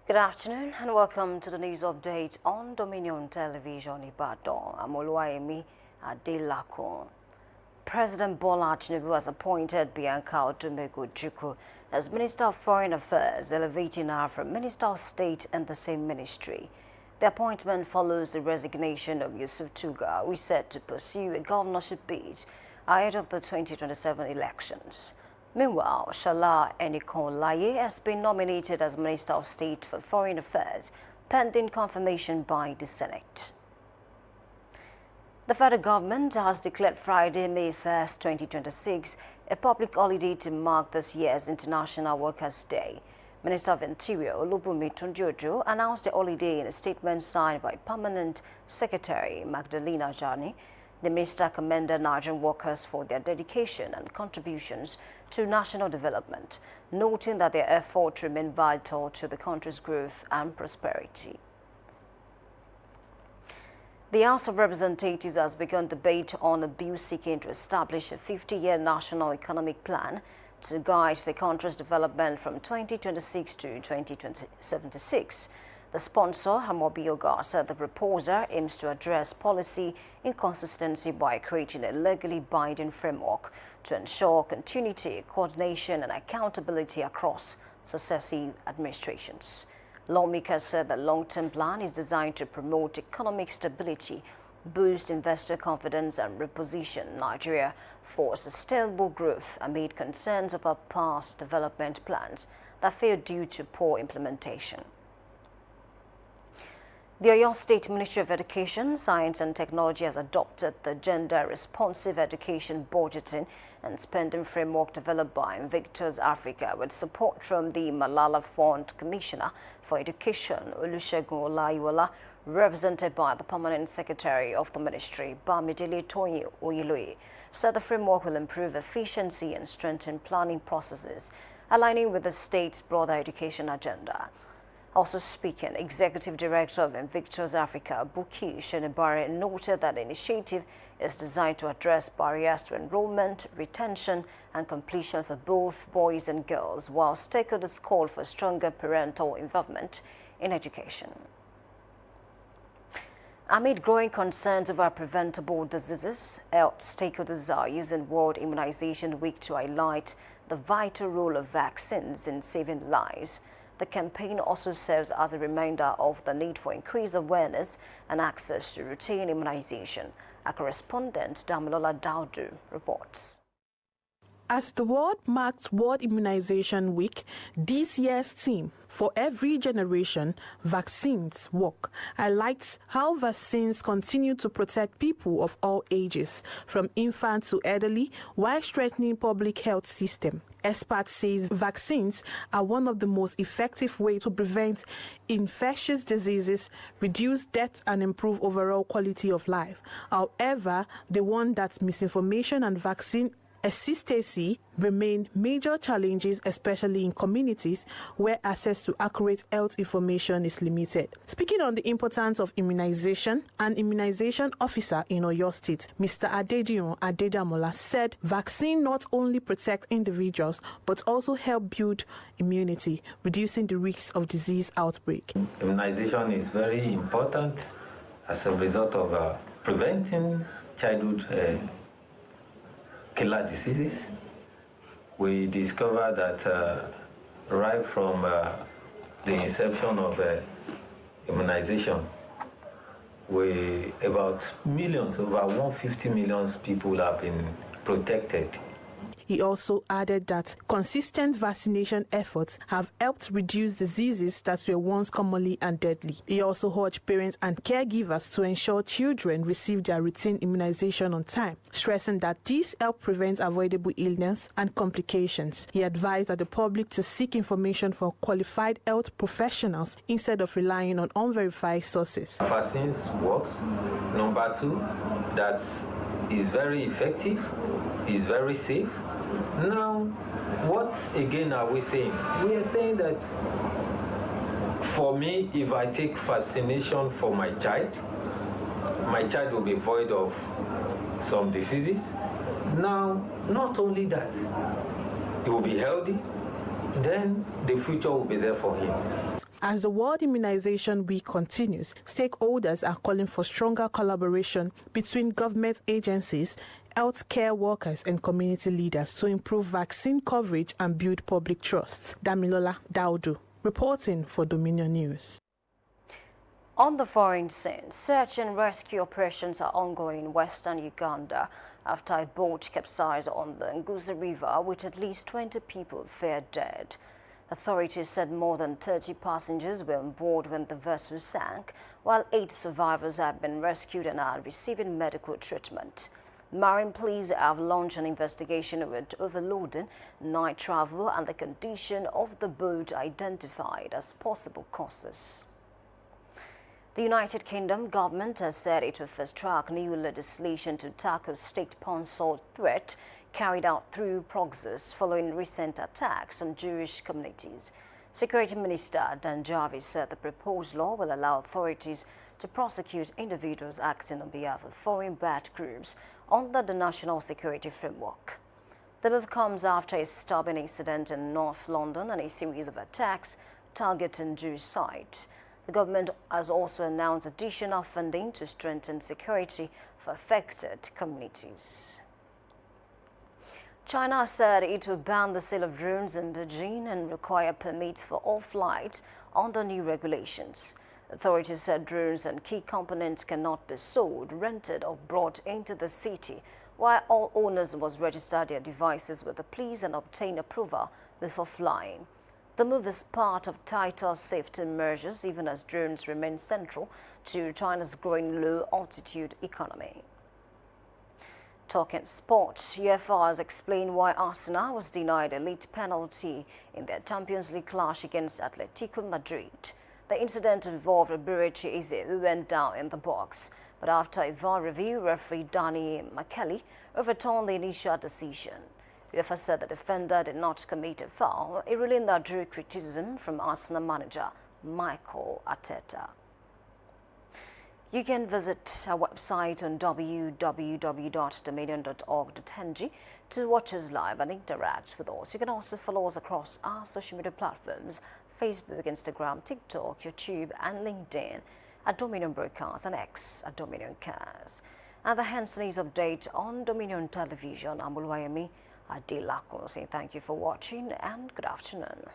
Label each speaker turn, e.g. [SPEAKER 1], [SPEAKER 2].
[SPEAKER 1] Good afternoon and welcome to the news update on Dominion Television Ibadan. I'm Oluwayemi Adelakun. President Bola Tinubu has appointed Bianca Odumegwu-Ojukwu as Minister of Foreign Affairs, elevating her from Minister of State in the same ministry. The appointment follows the resignation of Yusuf Tuga, who is set to pursue a governorship bid ahead of the 2027 elections. Meanwhile, Shala Enikonlaye has been nominated as Minister of State for Foreign Affairs, pending confirmation by the Senate. The federal government has declared Friday, May 1st, 2026, a public holiday to mark this year's International Workers' Day. Minister of Interior Olubunmi Tunji-Ojo announced the holiday in a statement signed by Permanent Secretary Magdalena Jani. The minister commended Nigerian workers for their dedication and contributions to national development, noting that their efforts remain vital to the country's growth and prosperity. The House of Representatives has begun debate on a bill seeking to establish a 50-year national economic plan to guide the country's development from 2026 to 2076. The sponsor, Amobi Oga, said the proposal aims to address policy inconsistency by creating a legally binding framework to ensure continuity, coordination, and accountability across successive administrations. Lawmakers said the long-term plan is designed to promote economic stability, boost investor confidence, and reposition Nigeria for sustainable growth amid concerns about past development plans that failed due to poor implementation. The Oyo State Ministry of Education, Science and Technology has adopted the Gender-Responsive Education Budgeting and Spending Framework developed by Invictus Africa with support from the Malala Fund Commissioner for Education, Olusegun Olayiwola, represented by the Permanent Secretary of the Ministry, Bamidele Toyin Oyeloye, said the framework will improve efficiency and strengthen planning processes, aligning with the state's broader education agenda. Also speaking, Executive Director of Invictus Africa, Buki Shenibare, noted that the initiative is designed to address barriers to enrollment, retention, and completion for both boys and girls, while stakeholders called for stronger parental involvement in education. Amid growing concerns over preventable diseases, health stakeholders are using World Immunization Week to highlight the vital role of vaccines in saving lives. The campaign also serves as a reminder of the need for increased awareness and access to routine immunization. Our correspondent, Damilola Daudu, reports.
[SPEAKER 2] As the world marks World Immunization Week, this year's theme, For Every Generation, Vaccines Work, highlights how vaccines continue to protect people of all ages, from infant to elderly, while strengthening public health system. Experts say vaccines are one of the most effective ways to prevent infectious diseases, reduce death, and improve overall quality of life. However, they warn that misinformation and vaccine hesitancy remain major challenges, especially in communities where access to accurate health information is limited. Speaking on the importance of immunization, an immunization officer in Oyo State, Mr. Adediran Adedamola, said vaccine not only protect individuals but also help build immunity, reducing the risks of disease outbreak.
[SPEAKER 3] Immunization is very important as a result of preventing childhood killer diseases. We discovered that right from the inception of immunization, about millions, over 150 million people have been protected.
[SPEAKER 2] He also added that consistent vaccination efforts have helped reduce diseases that were once commonly and deadly. He also urged parents and caregivers to ensure children receive their routine immunization on time, stressing that these help prevent avoidable illness and complications. He advised that the public to seek information from qualified health professionals instead of relying on unverified sources.
[SPEAKER 3] Vaccines works. Number two, that is very effective, is very safe. Now, what again are we saying? We are saying that for me, if I take vaccination for my child will be void of some diseases. Now, not only that, he will be healthy, then the future will be there for him.
[SPEAKER 2] As the World Immunization Week continues, stakeholders are calling for stronger collaboration between government agencies, healthcare workers and community leaders to improve vaccine coverage and build public trust. Damilola Daudu, reporting for Dominion News.
[SPEAKER 1] On the foreign scene, search and rescue operations are ongoing in western Uganda after a boat capsized on the Nguzi River with at least 20 people feared dead. Authorities said more than 30 passengers were on board when the vessel sank, while 8 survivors have been rescued and are receiving medical treatment. Marine police have launched an investigation into overloading, night travel and the condition of the boat identified as possible causes. The United Kingdom government has said it will fast-track new legislation to tackle state-sponsored threat carried out through proxies following recent attacks on Jewish communities. Security Minister Dan Jarvis said the proposed law will allow authorities to prosecute individuals acting on behalf of foreign bad groups under the National Security Framework. The move comes after a stabbing incident in North London and a series of attacks targeting Jewish sites. The government has also announced additional funding to strengthen security for affected communities. China said it will ban the sale of drones in Beijing and require permits for all flights under new regulations. Authorities said drones and key components cannot be sold, rented or brought into the city, while all owners must register their devices with the police and obtain approval before flying. The move is part of tighter safety measures, even as drones remain central to China's growing low-altitude economy. Talking sports, UEFA has explained why Arsenal was denied a late penalty in their Champions League clash against Atletico Madrid. The incident involved Eberechi Eze, who went down in the box, but after a VAR review, referee Danny McKelly overturned the initial decision. UEFA said the defender did not commit a foul, a ruling that drew criticism from Arsenal manager Mikel Arteta. You can visit our website on www.dominion.org.ng to watch us live and interact with us. You can also follow us across our social media platforms, Facebook, Instagram, TikTok, YouTube and LinkedIn at Dominion Broadcast and X at Dominion Cars. And the Hence News update on Dominion Television. I'm Oluwayemi Adelakun saying thank you for watching and good afternoon.